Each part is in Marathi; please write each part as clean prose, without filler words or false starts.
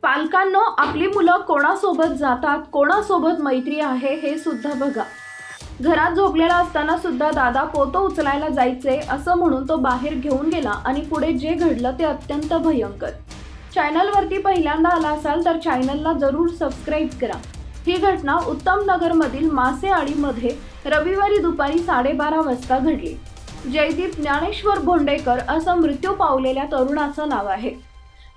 पालकांनो, आपली मुलं कोणासोबत जातात, कोणासोबत मैत्री आहे हे सुद्धा बघा। घरात झोपलेला असताना सुद्धा दादा पोतं उचलायला जायचे असं म्हणून तो बाहेर घेऊन गेला आणि पुढे जे घडलं ते अत्यंत भयंकर। चॅनलवरती पहिल्यांदा आला असाल तर चॅनलला जरूर सबस्क्राइब करा। ही घटना उत्तम नगरमधील मासेआळीमध्ये रविवारी दुपारी 12:30 वाजता घडली। जयदीप ज्ञानेश्वर भोंडेकर असं मृत्यू पावलेल्या तरुणाचं नाव आहे।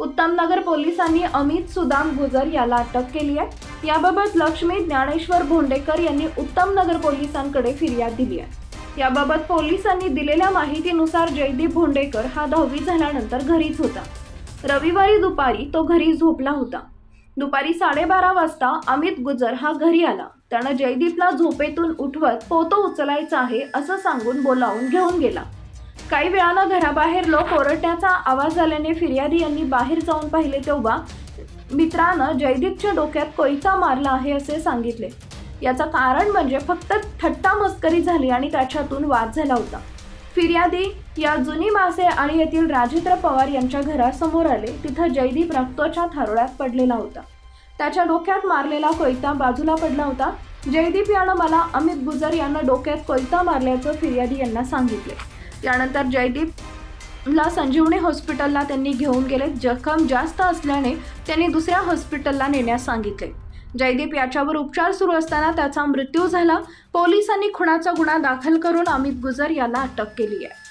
उत्तम नगर पोलिसांनी अमित सुदाम गुजर याला अटक केली आहे। याबाबत लक्ष्मी ज्ञानेश्वर भोंडेकर यांनी उत्तम नगर पोलिसांकडे फिर्याद दिली आहे। याबाबत पोलिसांनी दिलेल्या माहितीनुसार जयदीप भोंडेकर हा 10वी झाल्यानंतर घरीच होता। रविवारी दुपारी तो घरी झोपला होता। दुपारी 12:30 वाजता अमित गुजर हा घरी आला। त्यानं जयदीपला झोपेतून उठवत पोतं उचलायचं आहे असं सांगून बोलावून घेऊन गेला। काही वेळानं घराबाहेर लोक ओरडण्याचा आवाज आल्याने फिर्यादी यांनी बाहेर जाऊन पाहिले तेव्हा मित्रानं जयदीपच्या डोक्यात कोयता मारला आहे असे सांगितले। याचं कारण म्हणजे फक्त थट्टा मस्करी झाली आणि त्याच्यातून वाद झाला होता। फिर्यादी या जुनी मासेआळी येथील राजेंद्र पवार यांच्या घरासमोर आले। तिथं जयदीप रक्ताच्या थारोळ्यात पडलेला होता। त्याच्या डोक्यात मारलेला कोयता बाजूला पडला होता। जयदीप यानं मला अमित गुजर यांना डोक्यात कोयता मारल्याचं फिर्यादी यांना सांगितले। त्यानंतर जयदीपला संजीवनी हॉस्पिटलला त्यांनी घेऊन गेले। जखम जास्त असल्याने त्यांनी दुसऱ्या हॉस्पिटलला नेण्यास सांगितले। जयदीप याच्यावर उपचार सुरू असताना त्याचा मृत्यू झाला। पोलिसांनी खुनाचा गुन्हा दाखल करून अमित गुजर याला अटक केली आहे।